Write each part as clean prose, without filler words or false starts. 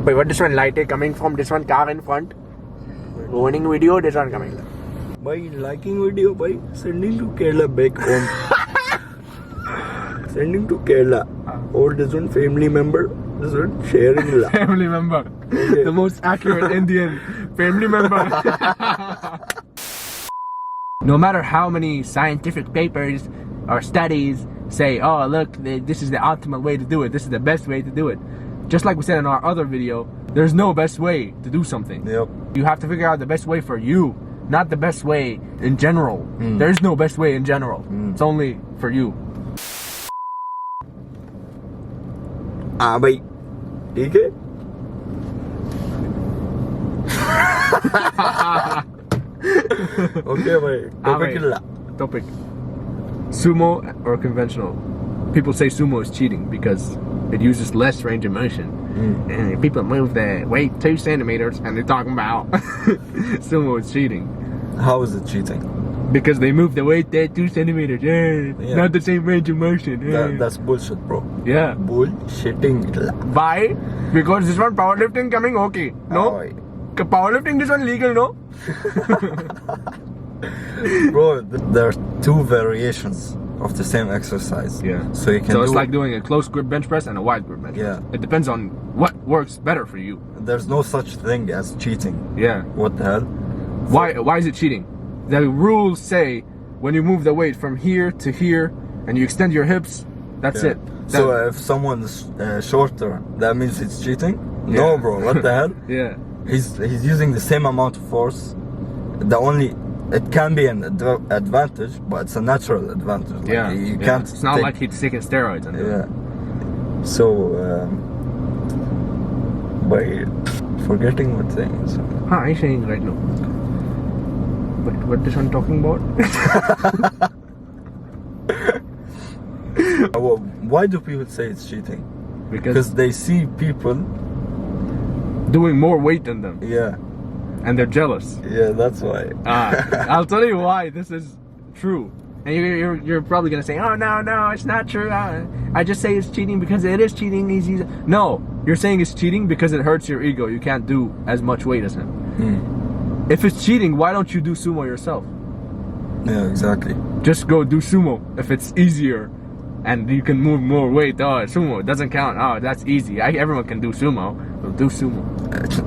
But what this one light coming from this one car in front? Warning video, this one coming. By liking video, by sending to Kerala back home. Sending to Kerala. Or this one family member. This one sharing la. Family member. Okay. The most accurate Indian family member. No matter how many scientific papers or studies say, oh look, this is the optimal way to do it, this is the best way to do it. Just like we said in our other video, there's no best way to do something. Yep. You have to figure out the best way for you, not the best way in general. There is no best way in general. It's only for you. भाई ठीक है Okay bhai, topic. Sumo or conventional? People say sumo is cheating because it uses less range of motion. And people move the weight 2 centimeters and they're talking about sumo is cheating. How is it cheating? Because they move the weight there 2 centimeters. Yeah. Not the same range of motion. That's bullshit, bro. Yeah. Bullshitting. Why? Because this one powerlifting coming okay. No? Powerlifting this one legal, no? Bro, there are 2 variations of the same exercise. Yeah. So you can. So it's like doing a close grip bench press and a wide grip bench press. Yeah. It depends on what works better for you. There's no such thing as cheating. Yeah. What the hell? Why is it cheating? The rules say when you move the weight from here to here and you extend your hips, that's it. So if someone is shorter, that means it's cheating? No, bro. What the hell? Yeah. He's using the same amount of force. It can be an advantage, but it's a natural advantage. Like, you can't. It's not like he's taking steroids. So, by forgetting what things. I'm saying right now. But what this one talking about? Well, why do people say it's cheating? Because they see people doing more weight than them. Yeah. And they're jealous. Yeah, that's why. I'll tell you why this is true. And you're probably gonna say, oh no, it's not true. I just say it's cheating because it is cheating. No, you're saying it's cheating because it hurts your ego. You can't do as much weight as him. If it's cheating, why don't you do sumo yourself? Yeah, exactly. Just go do sumo if it's easier and you can move more weight. Oh, sumo, it doesn't count. Oh, that's easy. Everyone can do sumo. So do sumo.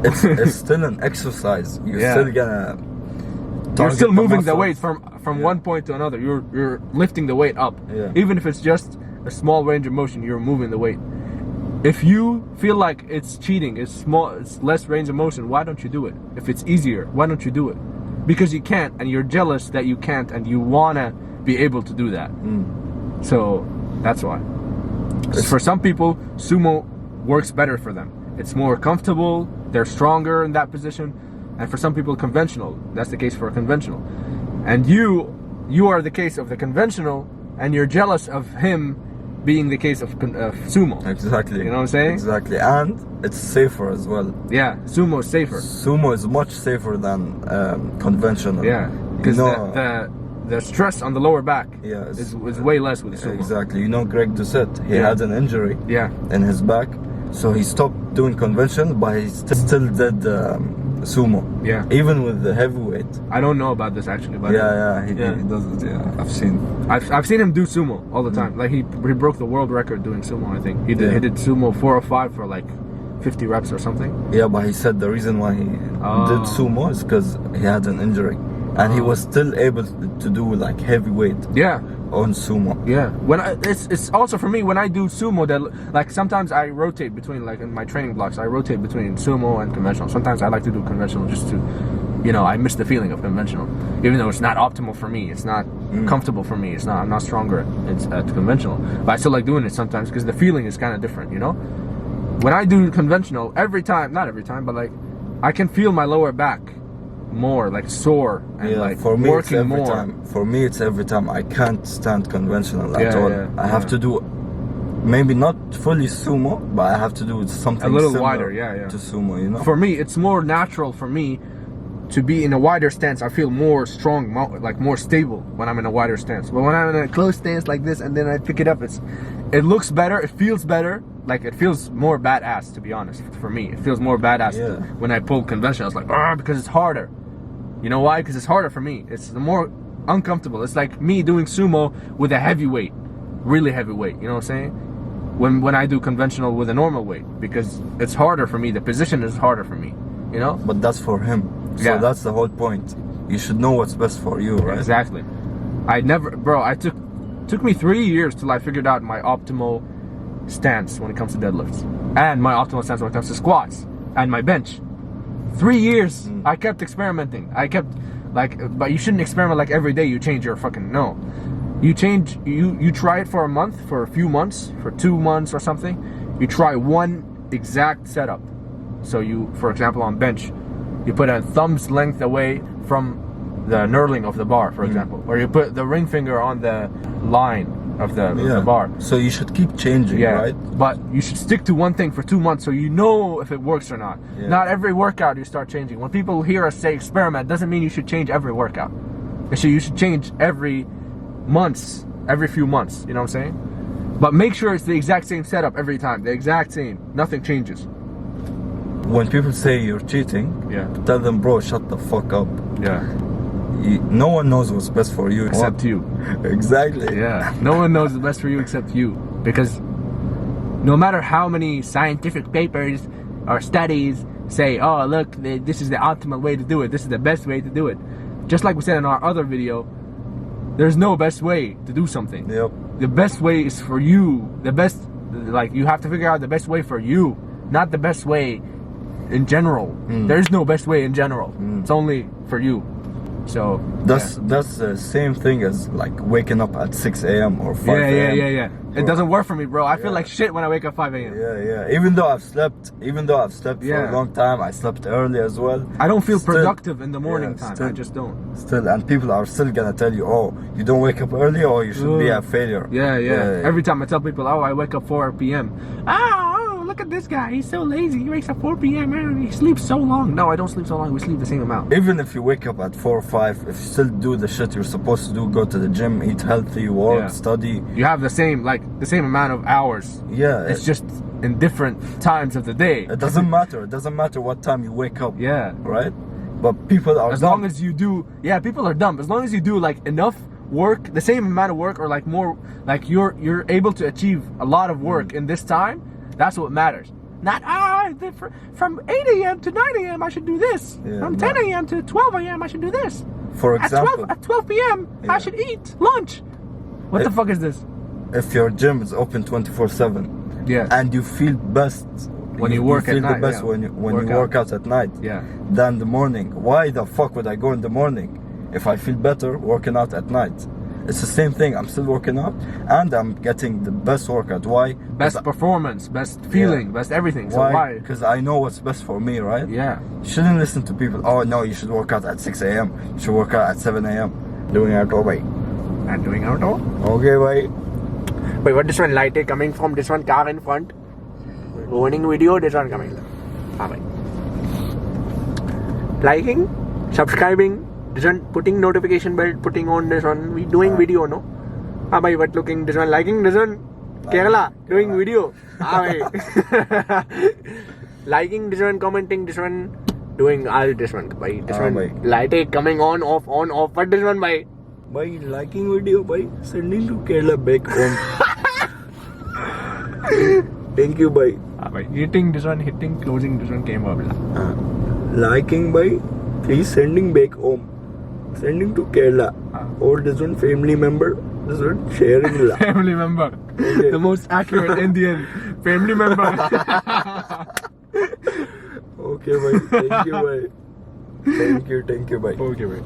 It's still an exercise. You're still moving the weight from one point to another. You're lifting the weight up. Yeah. Even if it's just a small range of motion, you're moving the weight. If you feel like it's cheating, it's less range of motion, why don't you do it? If it's easier, why don't you do it? Because you can't, and you're jealous that you can't, and you wanna be able to do that. So that's why. For some people, sumo works better for them. It's more comfortable, they're stronger in that position. And for some people, conventional. That's the case for a conventional. And you are the case of the conventional, and you're jealous of him being the case of sumo. Exactly. You know what I'm saying? Exactly. And it's safer as well. Yeah, sumo is safer. Sumo is much safer than conventional. Yeah, because the stress on the lower back is way less with sumo. Exactly. You know Greg Doucette, he had an injury in his back. So he stopped doing conventional, but he still did sumo. Yeah. Even with the heavyweight. I don't know about this actually, but he does it. Yeah, I've seen him do sumo all the time. Like he broke the world record doing sumo. I think he did sumo 405 for like 50 reps or something. Yeah, but he said the reason why he did sumo is because he had an injury, and he was still able to do like heavyweight. Yeah. On sumo. Yeah. It's also for me when I do sumo that like sometimes I rotate between, like in my training blocks I rotate between sumo and conventional. Sometimes I like to do conventional just to, I miss the feeling of conventional, even though it's not optimal for me. It's not comfortable for me. I'm not stronger at conventional, but I still like doing it sometimes because the feeling is kind of different. When I do conventional, not every time, but like I can feel my lower back more like sore and like for me working it's every more. Time. For me it's every time. I can't stand conventional at all. I have to do maybe not fully sumo, but I have to do something a little similar wider, to sumo. For me, it's more natural for me to be in a wider stance. I feel more strong, like more stable when I'm in a wider stance. But when I'm in a close stance like this and then I pick it up, it looks better, it feels better, like it feels more badass, to be honest. For me, it feels more badass when I pull conventional. I was like, because it's harder. You know why? Because it's harder for me. It's more uncomfortable. It's like me doing sumo with a heavy weight, really heavy weight. You know what I'm saying? When I do conventional with a normal weight, because it's harder for me. The position is harder for me. You know? But that's for him. So that's the whole point. You should know what's best for you, right? Exactly. It took me 3 years till I figured out my optimal stance when it comes to deadlifts, and my optimal stance when it comes to squats and my bench. 3 years. I kept experimenting. But you shouldn't experiment like every day you change your fucking, no. You try it for a month, for a few months, for 2 months or something. You try one exact setup. So you, for example, on bench, you put a thumb's length away from the knurling of the bar, for example, or you put the ring finger on the line of the bar. So you should keep changing, right? But you should stick to one thing for 2 months so you know if it works or not. Not every workout you start changing. When people hear us say experiment, doesn't mean you should change every workout. You should change every few months, you know what I'm saying? But make sure it's the exact same setup every time, the exact same, nothing changes. When people say you're cheating, tell them, bro, shut the fuck up. No one knows what's best for you except you. Exactly. Yeah. No one knows the best for you except you. Because no matter how many scientific papers or studies say, oh, look, this is the optimal way to do it. This is the best way to do it. Just like we said in our other video, there's no best way to do something. Yep. The best way is for you. You have to figure out the best way for you, not the best way in general. There's no best way in general. It's only for you. So that's the same thing as like waking up at 6 a.m. or 5 a.m. Yeah. It doesn't work for me, bro. I feel like shit when I wake up 5 a.m. Yeah. Even though I've slept for a long time, I slept early as well. I don't feel productive in the morning time. I just don't. And people are still gonna tell you, oh, you don't wake up early, or you should be a failure. Yeah. Every time I tell people, oh, I wake up 4 p.m. Look at this guy. He's so lazy. He wakes up 4 p.m. He sleeps so long. No, I don't sleep so long. We sleep the same amount. Even if you wake up at 4 or 5, if you still do the shit you're supposed to do, go to the gym, eat healthy, work, study. You have the same amount of hours. Yeah. It's just in different times of the day. It doesn't matter. It doesn't matter what time you wake up. Yeah. Right? But people are dumb. As long as you do, people are dumb. As long as you do like enough work, the same amount of work, or like more, like you're able to achieve a lot of work in this time, that's what matters. Not, from 8 a.m. to 9 a.m. I should do this. From 10 a.m. to 12 a.m. I should do this. For example, at 12 p.m. I should eat lunch. What the fuck is this? If your gym is open 24/7, and you feel best when you work at night, you feel the best when you work out at night, than the morning. Why the fuck would I go in the morning if I feel better working out at night? It's the same thing. I'm still working out and I'm getting the best workout. Why? Best performance, best feeling, best everything. So why? Because I know what's best for me, right? Yeah. You shouldn't listen to people. Oh no, you should work out at 6 a.m. You should work out at 7 a.m. Doing outdoor, bhai. I'm doing outdoor? Okay, bhai. Wait, what this one light is coming from? This one car in front. Warning video, this one coming. Bhai. Liking, subscribing. This one putting notification bell, putting on this one. We doing video, no? Bhai, what looking? This one liking, this one Kerala doing video. Bhai. Liking this one, commenting this one, doing all this one. Bhai, this one light coming on, off, on, off. What this one, bhai? Bhai, liking video, bhai. Sending to Kerala back home. Thank you, bhai. Bhai, hitting this one, hitting, closing this one came up. Liking, bhai. Please sending back home. Sending to Kerala. Or this one family member. This one sharing. Family member. Okay. The most accurate Indian family member. Okay, bhai. Thank you, bhai. Thank you, bhai. Okay, bhai.